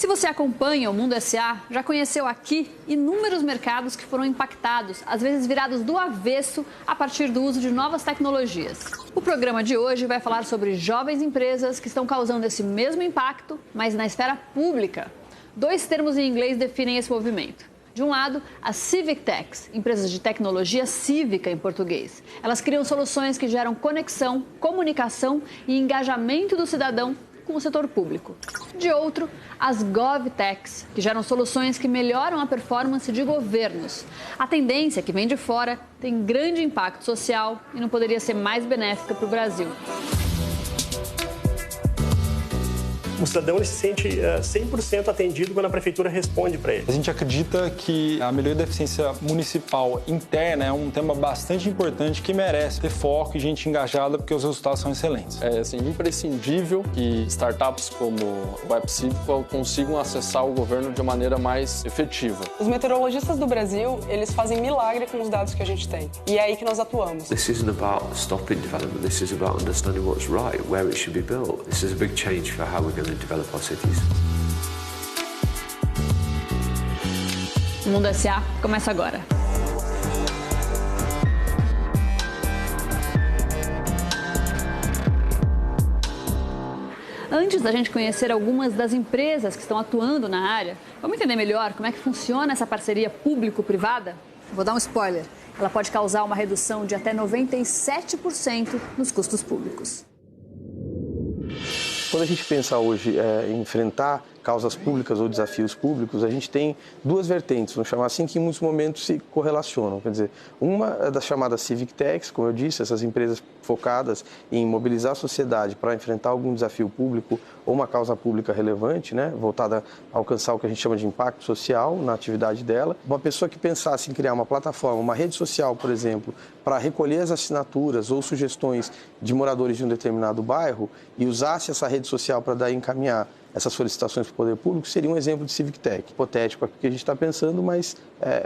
Se você acompanha o Mundo SA, já conheceu aqui inúmeros mercados que foram impactados, às vezes virados do avesso a partir do uso de novas tecnologias. O programa de hoje vai falar sobre jovens empresas que estão causando esse mesmo impacto, mas na esfera pública. 2 termos em inglês definem esse movimento. De um lado, as Civic Techs, empresas de tecnologia cívica em português. Elas criam soluções que geram conexão, comunicação e engajamento do cidadão com o setor público. De outro, as GovTechs, que geram soluções que melhoram a performance de governos. A tendência que vem de fora tem grande impacto social e não poderia ser mais benéfica para o Brasil. O cidadão ele se sente 100% atendido quando a prefeitura responde para ele. A gente acredita que a melhoria da eficiência municipal interna é um tema bastante importante que merece ter foco e gente engajada porque os resultados são excelentes. É imprescindível que startups como o AppCívica consigam acessar o governo de uma maneira mais efetiva. Os meteorologistas do Brasil, eles fazem milagre com os dados que a gente tem. E é aí que nós atuamos. This isn't about stopping development, this is about understanding what's right, where it should be built. This is a big change for how we're going to develop our cities. O Mundo SA começa agora. Antes da gente conhecer algumas das empresas que estão atuando na área, vamos entender melhor como é que funciona essa parceria público-privada? Vou dar um spoiler. Ela pode causar uma redução de até 97% nos custos públicos. Quando a gente pensa hoje em enfrentar causas públicas ou desafios públicos, a gente tem 2 vertentes, vamos chamar assim, que em muitos momentos se correlacionam. Quer dizer, uma é das chamadas Civic Techs, como eu disse, essas empresas focadas em mobilizar a sociedade para enfrentar algum desafio público ou uma causa pública relevante, né, voltada a alcançar o que a gente chama de impacto social na atividade dela. Uma pessoa que pensasse em criar uma plataforma, uma rede social, por exemplo, para recolher as assinaturas ou sugestões de moradores de um determinado bairro e usasse essa rede social para daí encaminhar essas solicitações para o poder público, seria um exemplo de Civic Tech. Hipotético aqui que a gente está pensando, mas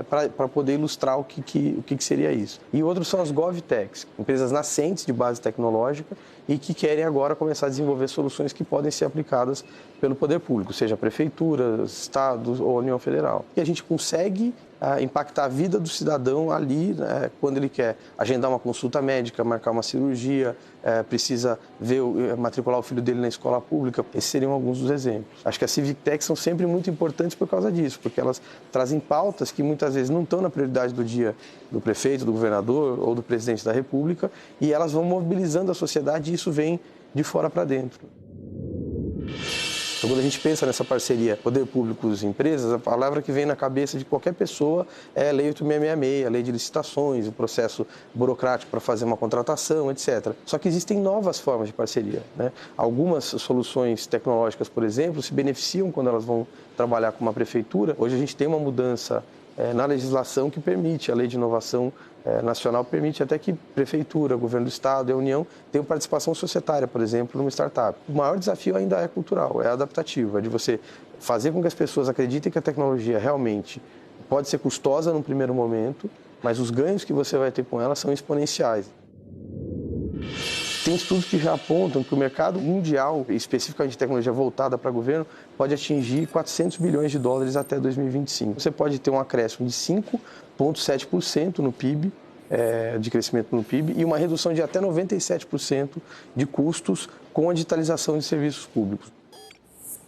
para poder ilustrar o que seria isso. E outros são as GovTechs, empresas nascentes de base tecnológica e que querem agora começar a desenvolver soluções que podem ser aplicadas pelo poder público, seja prefeituras, estados ou União Federal. E a gente consegue impactar a vida do cidadão ali, né, quando ele quer agendar uma consulta médica, marcar uma cirurgia, precisa matricular o filho dele na escola pública. Esses seriam alguns dos exemplos. Acho que as Civic Techs são sempre muito importantes por causa disso, porque elas trazem pautas que muitas vezes não estão na prioridade do dia do prefeito, do governador ou do presidente da República, e elas vão mobilizando a sociedade e isso vem de fora para dentro. Então, quando a gente pensa nessa parceria poder públicos e empresas, a palavra que vem na cabeça de qualquer pessoa é a Lei 8666, a Lei de Licitações, o processo burocrático para fazer uma contratação, etc. Só que existem novas formas de parceria, né? Algumas soluções tecnológicas, por exemplo, se beneficiam quando elas vão trabalhar com uma prefeitura. Hoje a gente tem uma mudança na legislação que permite, a Lei de Inovação Nacional permite até que prefeitura, governo do estado e a União tenham participação societária, por exemplo, numa startup. O maior desafio ainda é cultural, é adaptativo, é de você fazer com que as pessoas acreditem que a tecnologia realmente pode ser custosa num primeiro momento, mas os ganhos que você vai ter com ela são exponenciais. Tem estudos que já apontam que o mercado mundial, especificamente de tecnologia voltada para governo, pode atingir 400 bilhões de dólares até 2025. Você pode ter um acréscimo de 5,7% no PIB, de crescimento no PIB, e uma redução de até 97% de custos com a digitalização de serviços públicos.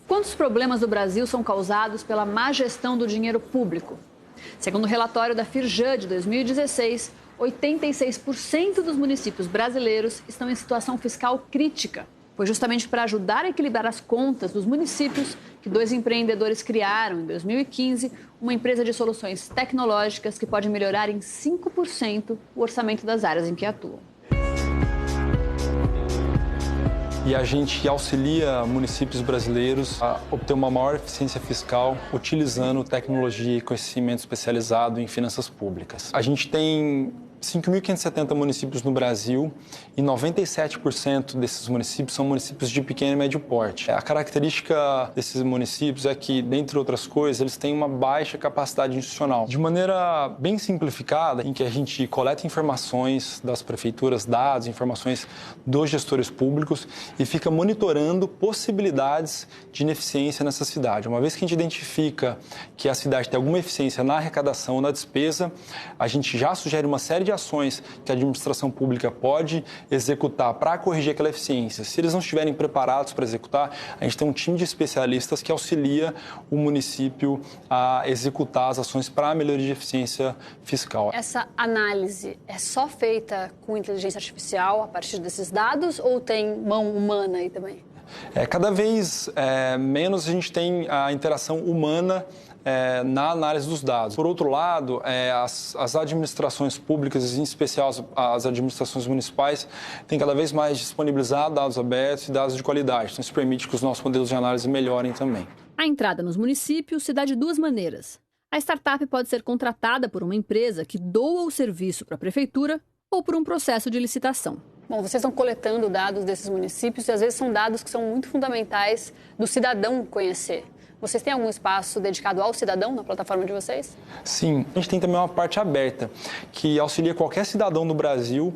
Quantos problemas do Brasil são causados pela má gestão do dinheiro público? Segundo o relatório da Firjan de 2016, 86% dos municípios brasileiros estão em situação fiscal crítica. Foi justamente para ajudar a equilibrar as contas dos municípios que 2 empreendedores criaram, em 2015, uma empresa de soluções tecnológicas que pode melhorar em 5% o orçamento das áreas em que atuam. E a gente auxilia municípios brasileiros a obter uma maior eficiência fiscal utilizando tecnologia e conhecimento especializado em finanças públicas. A gente tem 5.570 municípios no Brasil e 97% desses municípios são municípios de pequeno e médio porte. A característica desses municípios é que, dentre outras coisas, eles têm uma baixa capacidade institucional. De maneira bem simplificada, em que a gente coleta informações das prefeituras, dados, informações dos gestores públicos e fica monitorando possibilidades de ineficiência nessa cidade. Uma vez que a gente identifica que a cidade tem alguma eficiência na arrecadação ou na despesa, a gente já sugere uma série de ações que a administração pública pode executar para corrigir aquela eficiência. Se eles não estiverem preparados para executar, a gente tem um time de especialistas que auxilia o município a executar as ações para a melhoria de eficiência fiscal. Essa análise é só feita com inteligência artificial a partir desses dados ou tem mão humana aí também? Cada vez menos a gente tem a interação humana na análise dos dados. Por outro lado, as administrações públicas, em especial as administrações municipais, têm cada vez mais disponibilizado dados abertos e dados de qualidade. Então, isso permite que os nossos modelos de análise melhorem também. A entrada nos municípios se dá de duas maneiras. A startup pode ser contratada por uma empresa que doa o serviço para a prefeitura ou por um processo de licitação. Bom, vocês estão coletando dados desses municípios e às vezes são dados que são muito fundamentais do cidadão conhecer. Vocês têm algum espaço dedicado ao cidadão na plataforma de vocês? Sim, a gente tem também uma parte aberta que auxilia qualquer cidadão do Brasil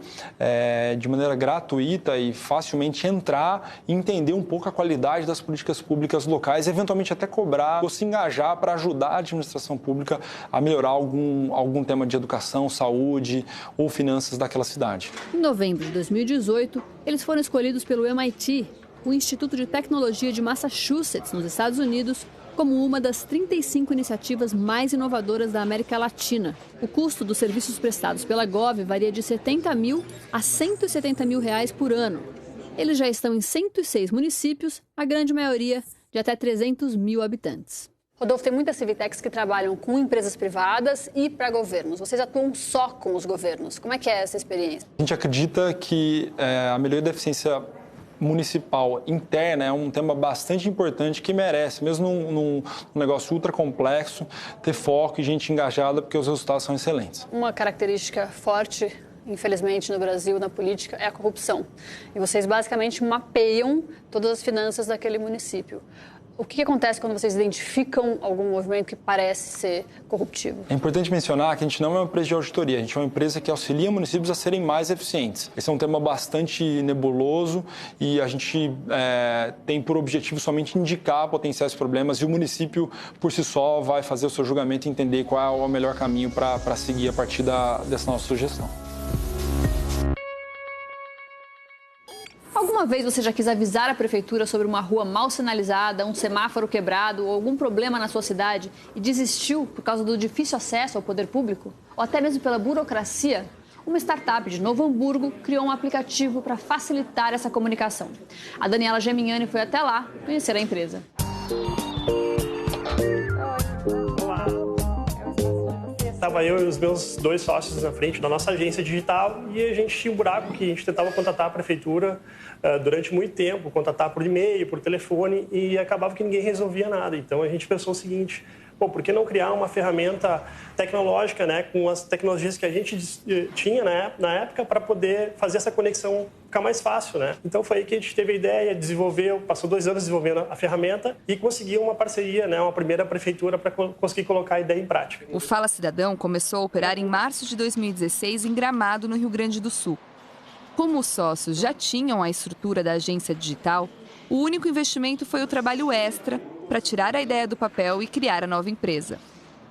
de maneira gratuita e facilmente entrar e entender um pouco a qualidade das políticas públicas locais e eventualmente até cobrar ou se engajar para ajudar a administração pública a melhorar algum tema de educação, saúde ou finanças daquela cidade. Em novembro de 2018, eles foram escolhidos pelo MIT, o Instituto de Tecnologia de Massachusetts, nos Estados Unidos, como uma das 35 iniciativas mais inovadoras da América Latina. O custo dos serviços prestados pela Gov varia de 70 mil a 170 mil reais por ano. Eles já estão em 106 municípios, a grande maioria de até 300 mil habitantes. Rodolfo, tem muitas civitechs que trabalham com empresas privadas e para governos. Vocês atuam só com os governos. Como é que é essa experiência? A gente acredita que a melhoria da eficiência municipal interna é um tema bastante importante que merece, mesmo num negócio ultra complexo, ter foco e gente engajada, porque os resultados são excelentes. Uma característica forte, infelizmente, no Brasil, na política, é a corrupção. E vocês basicamente mapeiam todas as finanças daquele município. O que acontece quando vocês identificam algum movimento que parece ser corruptivo? É importante mencionar que a gente não é uma empresa de auditoria, a gente é uma empresa que auxilia municípios a serem mais eficientes. Esse é um tema bastante nebuloso e a gente tem por objetivo somente indicar potenciais problemas e o município, por si só, vai fazer o seu julgamento e entender qual é o melhor caminho para seguir a partir dessa nossa sugestão. Alguma vez você já quis avisar a prefeitura sobre uma rua mal sinalizada, um semáforo quebrado ou algum problema na sua cidade e desistiu por causa do difícil acesso ao poder público? Ou até mesmo pela burocracia? Uma startup de Novo Hamburgo criou um aplicativo para facilitar essa comunicação. A Daniela Gemignani foi até lá conhecer a empresa. Estava eu e os meus 2 sócios na frente da nossa agência digital e a gente tinha um buraco que a gente tentava contatar a prefeitura durante muito tempo, contatar por e-mail, por telefone e acabava que ninguém resolvia nada. Então a gente pensou o seguinte, por que não criar uma ferramenta tecnológica, né, com as tecnologias que a gente tinha na época para poder fazer essa conexão ficar mais fácil, né? Então foi aí que a gente teve a ideia, desenvolveu, passou 2 anos desenvolvendo a ferramenta e conseguiu uma parceria, né, uma primeira prefeitura para conseguir colocar a ideia em prática. O Fala Cidadão começou a operar em março de 2016 em Gramado, no Rio Grande do Sul. Como os sócios já tinham a estrutura da agência digital, o único investimento foi o trabalho extra para tirar a ideia do papel e criar a nova empresa.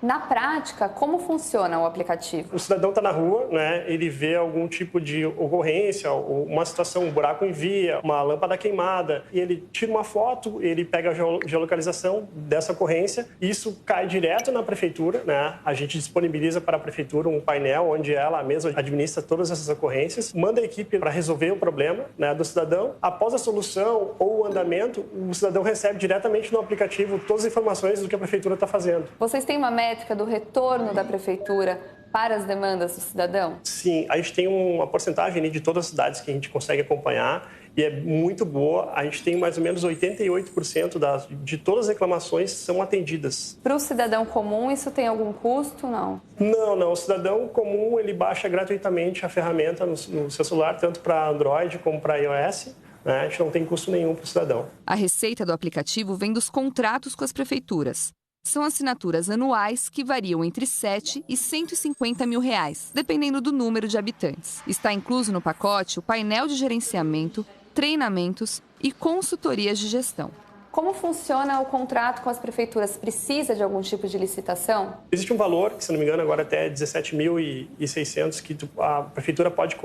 Na prática, como funciona o aplicativo? O cidadão está na rua, né? Ele vê algum tipo de ocorrência, uma situação, um buraco em via, uma lâmpada queimada, e ele tira uma foto, ele pega a geolocalização dessa ocorrência, isso cai direto na prefeitura, né? A gente disponibiliza para a prefeitura um painel onde ela mesma administra todas essas ocorrências, manda a equipe para resolver o problema, né, do cidadão. Após a solução ou o andamento, o cidadão recebe diretamente no aplicativo todas as informações do que a prefeitura está fazendo. Vocês têm uma média métrica do retorno da prefeitura para as demandas do cidadão? Sim, a gente tem uma porcentagem de todas as cidades que a gente consegue acompanhar e é muito boa. A gente tem mais ou menos 88% de todas as reclamações são atendidas. Para o cidadão comum, isso tem algum custo, não? Não. O cidadão comum, ele baixa gratuitamente a ferramenta no seu celular, tanto para Android como para iOS. A gente não tem custo nenhum para o cidadão. A receita do aplicativo vem dos contratos com as prefeituras. São assinaturas anuais que variam entre 7 e 150 mil reais, dependendo do número de habitantes. Está incluso no pacote o painel de gerenciamento, treinamentos e consultorias de gestão. Como funciona o contrato com as prefeituras? Precisa de algum tipo de licitação? Existe um valor, que se não me engano agora até 17.600, que a prefeitura pode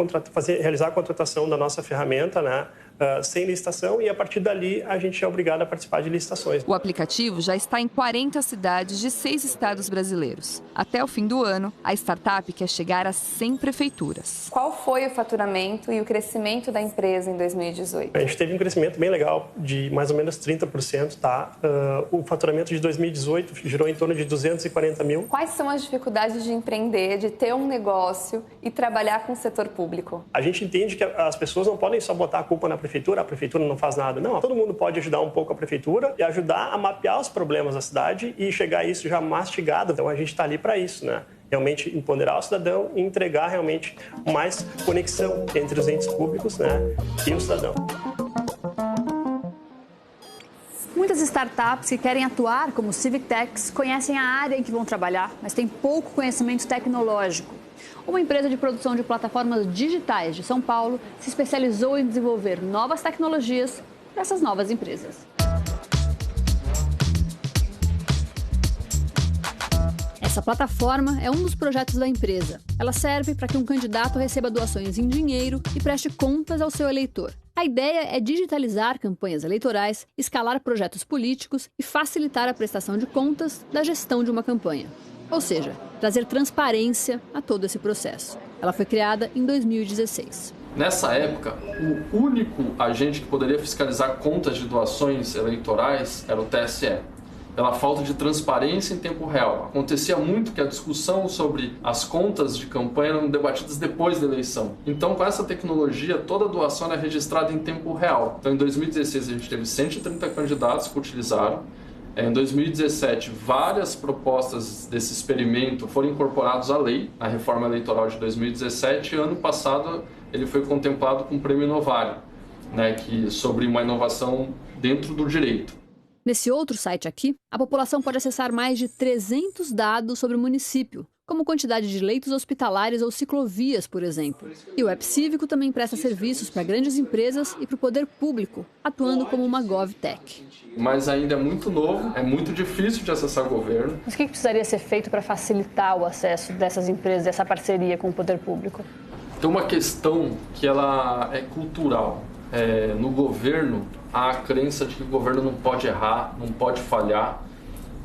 realizar a contratação da nossa ferramenta, né? Sem licitação, e a partir dali a gente é obrigado a participar de licitações. O aplicativo já está em 40 cidades de 6 estados brasileiros. Até o fim do ano, a startup quer chegar a 100 prefeituras. Qual foi o faturamento e o crescimento da empresa em 2018? A gente teve um crescimento bem legal de mais ou menos 30%, tá? O faturamento de 2018 girou em torno de 240 mil. Quais são as dificuldades de empreender, de ter um negócio e trabalhar com o setor público? A gente entende que as pessoas não podem só botar a culpa na prefeitura, a prefeitura não faz nada. Não, todo mundo pode ajudar um pouco a prefeitura e ajudar a mapear os problemas da cidade e chegar a isso já mastigado. Então a gente está ali para isso, né? Realmente empoderar o cidadão e entregar realmente mais conexão entre os entes públicos, né, e o cidadão. Muitas startups que querem atuar como Civic Techs conhecem a área em que vão trabalhar, mas têm pouco conhecimento tecnológico. Uma empresa de produção de plataformas digitais de São Paulo se especializou em desenvolver novas tecnologias para essas novas empresas. Essa plataforma é um dos projetos da empresa. Ela serve para que um candidato receba doações em dinheiro e preste contas ao seu eleitor. A ideia é digitalizar campanhas eleitorais, escalar projetos políticos e facilitar a prestação de contas da gestão de uma campanha. Ou seja, trazer transparência a todo esse processo. Ela foi criada em 2016. Nessa época, o único agente que poderia fiscalizar contas de doações eleitorais era o TSE. Pela falta de transparência em tempo real. Acontecia muito que a discussão sobre as contas de campanha eram debatidas depois da eleição. Então, com essa tecnologia, toda doação é registrada em tempo real. Então, em 2016, a gente teve 130 candidatos que utilizaram. Em 2017, várias propostas desse experimento foram incorporadas à lei, a reforma eleitoral de 2017, e ano passado ele foi contemplado com o Prêmio Inovário, né, sobre uma inovação dentro do direito. Nesse outro site aqui, a população pode acessar mais de 300 dados sobre o município, como quantidade de leitos hospitalares ou ciclovias, por exemplo. E o App Cívico também presta serviços para grandes empresas e para o poder público, atuando como uma GovTech. Mas ainda é muito novo, é muito difícil de acessar o governo. Mas o que precisaria ser feito para facilitar o acesso dessas empresas, dessa parceria com o poder público? Tem uma questão que ela é cultural. No governo, há a crença de que o governo não pode errar, não pode falhar,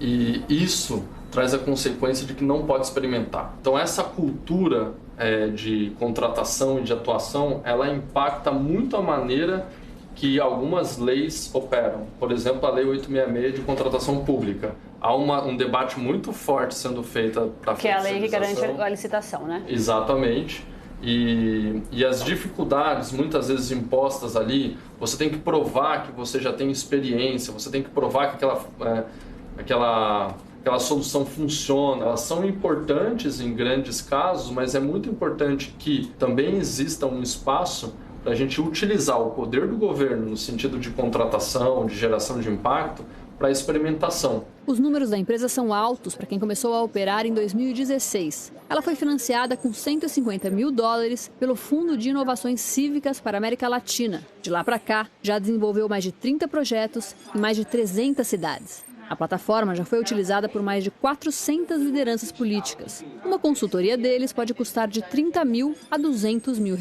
e isso traz a consequência de que não pode experimentar. Então essa cultura de contratação e de atuação, ela impacta muito a maneira que algumas leis operam. Por exemplo, a Lei 866 de contratação pública. Há um debate muito forte sendo feito para a que é a lei que garante a licitação, né? Exatamente. E as dificuldades, muitas vezes impostas ali, você tem que provar que você já tem experiência, você tem que provar que aquela solução funciona. Elas são importantes em grandes casos, mas é muito importante que também exista um espaço para a gente utilizar o poder do governo no sentido de contratação, de geração de impacto, para experimentação. Os números da empresa são altos para quem começou a operar em 2016. Ela foi financiada com $150 mil pelo Fundo de Inovações Cívicas para a América Latina. De lá para cá, já desenvolveu mais de 30 projetos em mais de 300 cidades. A plataforma já foi utilizada por mais de 400 lideranças políticas. Uma consultoria deles pode custar de R$30 mil a R$200 mil.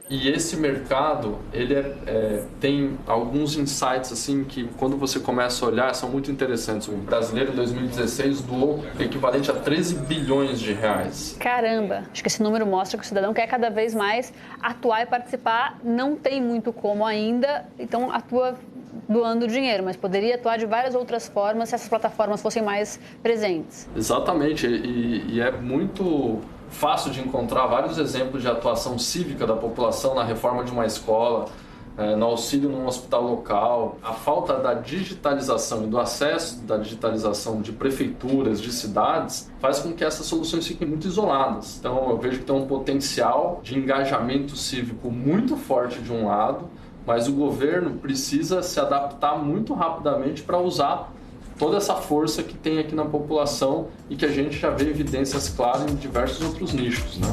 E esse mercado, ele tem alguns insights assim que quando você começa a olhar são muito interessantes. O brasileiro em 2016 doou o equivalente a 13 bilhões de reais. Caramba! Acho que esse número mostra que o cidadão quer cada vez mais atuar e participar. Não tem muito como ainda, então atua doando dinheiro, mas poderia atuar de várias outras formas se essas plataformas fossem mais presentes. Exatamente, e é muito fácil de encontrar vários exemplos de atuação cívica da população na reforma de uma escola, no auxílio num hospital local. A falta da digitalização e do acesso da digitalização de prefeituras, de cidades, faz com que essas soluções fiquem muito isoladas. Então eu vejo que tem um potencial de engajamento cívico muito forte de um lado, mas o governo precisa se adaptar muito rapidamente para usar toda essa força que tem aqui na população e que a gente já vê evidências claras em diversos outros nichos, né?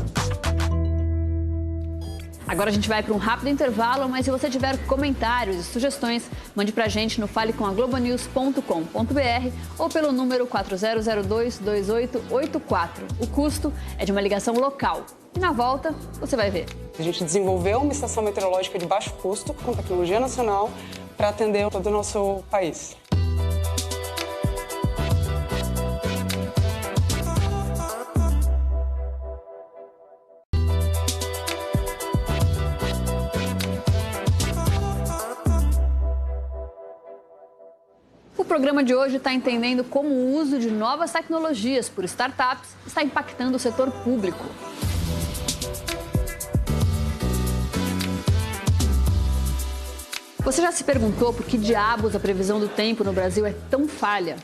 Agora a gente vai para um rápido intervalo, mas se você tiver comentários e sugestões, mande para a gente no falecomaglobonews.com.br ou pelo número 40022884. O custo é de uma ligação local. E na volta, você vai ver. A gente desenvolveu uma estação meteorológica de baixo custo, com tecnologia nacional, para atender todo o nosso país. O programa de hoje está entendendo como o uso de novas tecnologias por startups está impactando o setor público. Você já se perguntou por que diabos a previsão do tempo no Brasil é tão falha?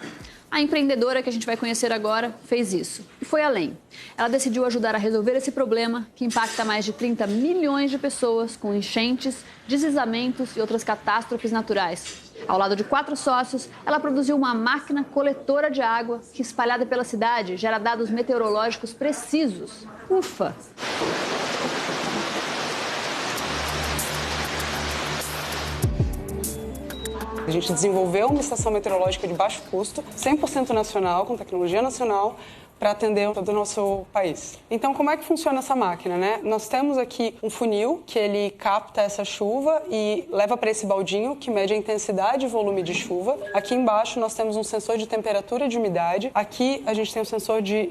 A empreendedora que a gente vai conhecer agora fez isso e foi além. Ela decidiu ajudar a resolver esse problema que impacta mais de 30 milhões de pessoas com enchentes, deslizamentos e outras catástrofes naturais. Ao lado de 4 sócios, ela produziu uma máquina coletora de água que, espalhada pela cidade, gera dados meteorológicos precisos. Ufa! A gente desenvolveu uma estação meteorológica de baixo custo, 100% nacional, com tecnologia nacional, para atender todo o nosso país. Então, como é que funciona essa máquina, né? Nós temos aqui um funil que ele capta essa chuva e leva para esse baldinho que mede a intensidade e volume de chuva. Aqui embaixo nós temos um sensor de temperatura e de umidade. Aqui a gente tem um sensor de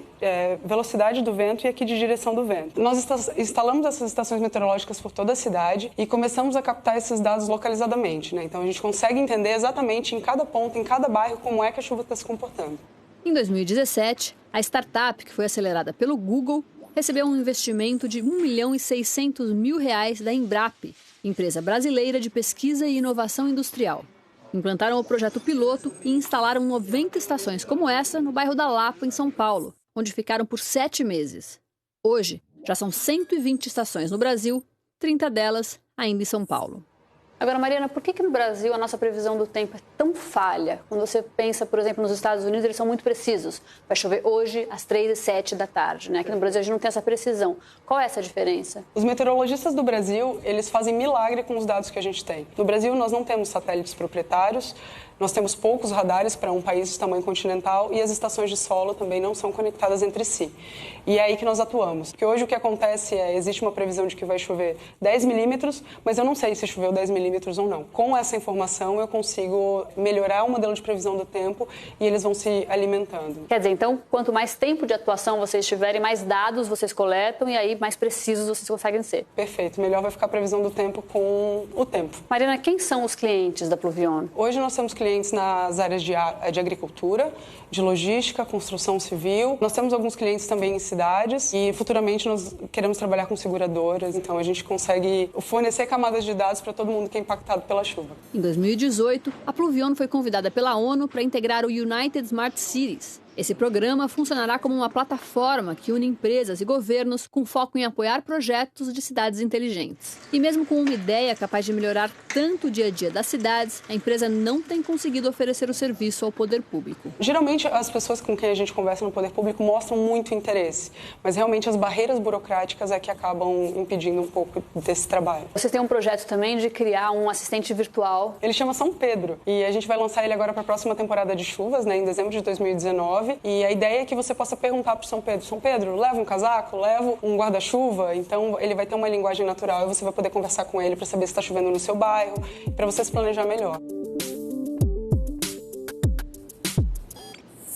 velocidade do vento e aqui de direção do vento. Nós instalamos essas estações meteorológicas por toda a cidade e começamos a captar esses dados localizadamente, né? Então a gente consegue entender exatamente em cada ponto, em cada bairro, como é que a chuva está se comportando. Em 2017, a startup, que foi acelerada pelo Google, recebeu um investimento de R$ 1.600.000 da Embrapa, empresa brasileira de pesquisa e inovação industrial. Implantaram o projeto piloto e instalaram 90 estações como essa no bairro da Lapa, em São Paulo, onde ficaram por 7 meses. Hoje, já são 120 estações no Brasil, 30 delas ainda em São Paulo. Agora, Mariana, por que no Brasil a nossa previsão do tempo é tão falha? Quando você pensa, por exemplo, nos Estados Unidos, eles são muito precisos. Vai chover hoje às 3h07 da tarde, né? Aqui no Brasil a gente não tem essa precisão. Qual é essa diferença? Os meteorologistas do Brasil, eles fazem milagre com os dados que a gente tem. No Brasil, nós não temos satélites proprietários, nós temos poucos radares para um país de tamanho continental e as estações de solo também não são conectadas entre si. E é aí que nós atuamos. Porque hoje o que acontece é, existe uma previsão de que vai chover 10 milímetros, mas eu não sei se choveu 10 milímetros ou não. Com essa informação eu consigo melhorar o modelo de previsão do tempo e eles vão se alimentando. Quer dizer, então, quanto mais tempo de atuação vocês tiverem, mais dados vocês coletam e aí mais precisos vocês conseguem ser. Perfeito. Melhor vai ficar a previsão do tempo com o tempo. Mariana, quem são os clientes da Pluvion? Hoje nós temos clientes nas áreas de agricultura, de logística, construção civil. Nós temos alguns clientes também em cidades e futuramente nós queremos trabalhar com seguradoras. Então a gente consegue fornecer camadas de dados para todo mundo que é impactado pela chuva. Em 2018, a Pluvion foi convidada pela ONU para integrar o United Smart Cities. Esse programa funcionará como uma plataforma que une empresas e governos com foco em apoiar projetos de cidades inteligentes. E mesmo com uma ideia capaz de melhorar tanto o dia a dia das cidades, a empresa não tem conseguido oferecer o serviço ao poder público. Geralmente, as pessoas com quem a gente conversa no poder público mostram muito interesse, mas realmente as barreiras burocráticas é que acabam impedindo um pouco desse trabalho. Vocês têm um projeto também de criar um assistente virtual. Ele chama São Pedro e a gente vai lançar ele agora para a próxima temporada de chuvas, né, em dezembro de 2019. E a ideia é que você possa perguntar para o São Pedro, leva um casaco, leva um guarda-chuva. Então ele vai ter uma linguagem natural e você vai poder conversar com ele para saber se está chovendo no seu bairro, para você se planejar melhor.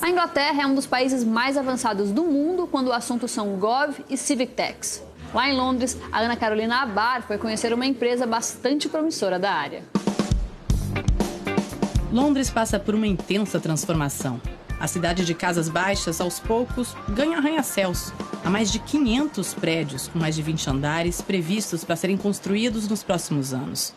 A Inglaterra é um dos países mais avançados do mundo quando o assunto são Gov e Civic Techs. Lá em Londres, a Ana Carolina Abar foi conhecer uma empresa bastante promissora da área. Londres passa por uma intensa transformação. A cidade de casas baixas, aos poucos, ganha arranha-céus. Há mais de 500 prédios com mais de 20 andares previstos para serem construídos nos próximos anos.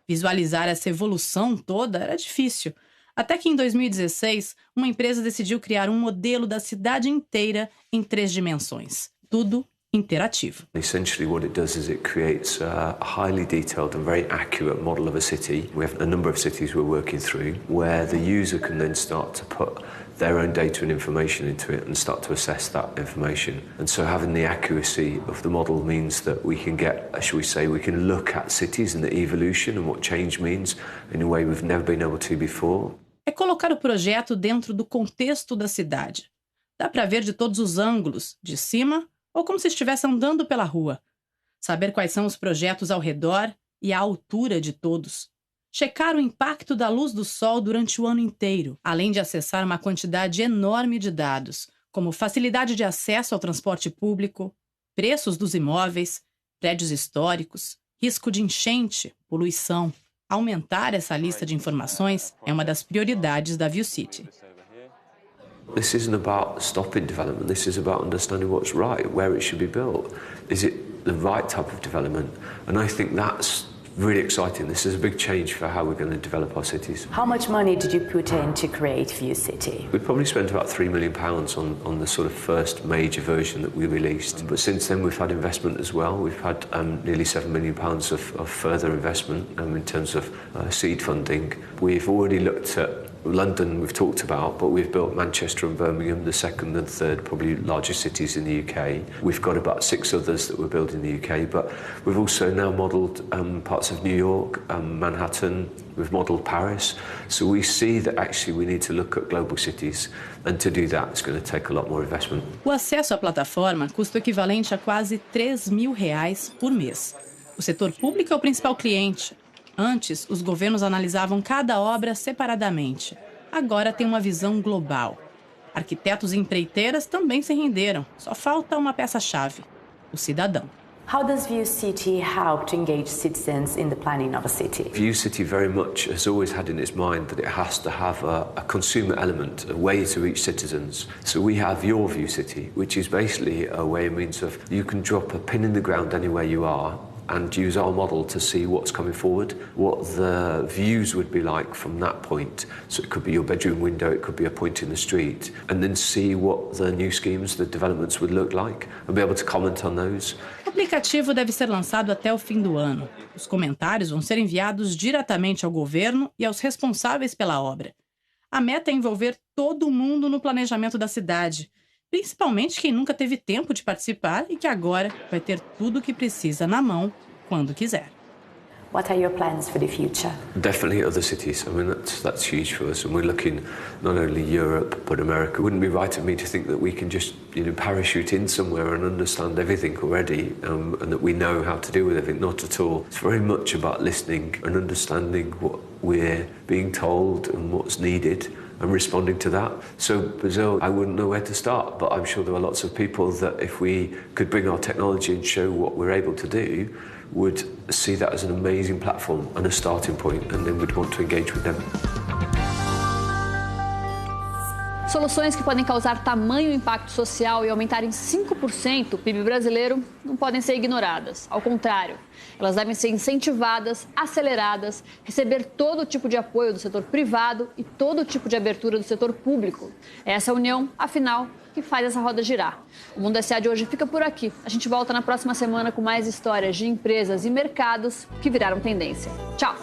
Visualizar essa evolução toda era difícil. Até que em 2016, uma empresa decidiu criar um modelo da cidade inteira em 3 dimensões. Tudo interativo. Essentially what it does is it creates a highly detailed and very accurate model of a city. We have a number of cities we're working through where the user can then start to put their own data and information into it and start to assess that information. And so having the accuracy of the model means that we can get, shall we say, we can look at cities and the evolution and what change means in a way we've never been able to before. É colocar o projeto dentro do contexto da cidade. Dá para ver de todos os ângulos, de cima ou como se estivesse andando pela rua. Saber quais são os projetos ao redor e a altura de todos. Checar o impacto da luz do sol durante o ano inteiro, além de acessar uma quantidade enorme de dados, como facilidade de acesso ao transporte público, preços dos imóveis, prédios históricos, risco de enchente, poluição. Aumentar essa lista de informações é uma das prioridades da ViewCity. This isn't about stopping development, this is about understanding what's right, where it should be built. Is it the right type of development? And I think that's really exciting. This is a big change for how we're going to develop our cities. How much money did you put in to create ViewCity? We probably spent about £3 million on the sort of first major version that we released. But since then we've had investment as well. We've had nearly £7 million of further investment in terms of seed funding. We've already looked at London, we've talked about, but we've built Manchester and Birmingham, the second and third probably largest cities in the UK. We've got about 6 others that we're building in the UK, but we've also now modelled parts of New York, Manhattan, we've modelled Paris. So we see that actually we need to look at global cities, and to do that it's going to take a lot more investment. O acesso à plataforma custa o equivalente a quase R$3.000 por mês. O setor público é o principal cliente. Antes, os governos analisavam cada obra separadamente. Agora tem uma visão global. Arquitetos e empreiteiras também se renderam. Só falta uma peça-chave: o cidadão. How does ViewCity help to engage citizens in the planning of a city? ViewCity very much has always had in its mind that it has to have a consumer element, a way to reach citizens. So we have Your ViewCity, which is basically a way, a means of you can drop a pin in the ground anywhere you are and use our model to see what's coming forward, what the views would be like from that point. So it could be your bedroom window, it could be a point in the street, and then see what the new schemes, the developments would look like, and be able to comment on those. O aplicativo deve ser lançado até o fim do ano. Os comentários vão ser enviados diretamente ao governo e aos responsáveis pela obra. A meta é envolver todo mundo no planejamento da cidade, principalmente quem nunca teve tempo de participar e que agora vai ter tudo o que precisa na mão quando quiser. What are your plans for the future? Definitely other cities. I mean, that's huge for us, and we're looking not only Europe but America. It wouldn't be right of me to think that we can just, parachute in somewhere and understand everything already, and that we know how to deal with everything. Not at all. It's very much about listening and understanding what we're being told and what's needed, and responding to that. So Brazil, I wouldn't know where to start, but I'm sure there are lots of people that if we could bring our technology and show what we're able to do, would see that as an amazing platform and a starting point, and then we'd want to engage with them. Soluções que podem causar tamanho impacto social e aumentar em 5% o PIB brasileiro não podem ser ignoradas. Ao contrário, elas devem ser incentivadas, aceleradas, receber todo tipo de apoio do setor privado e todo tipo de abertura do setor público. É essa união, afinal, que faz essa roda girar. O Mundo SA de hoje fica por aqui. A gente volta na próxima semana com mais histórias de empresas e mercados que viraram tendência. Tchau!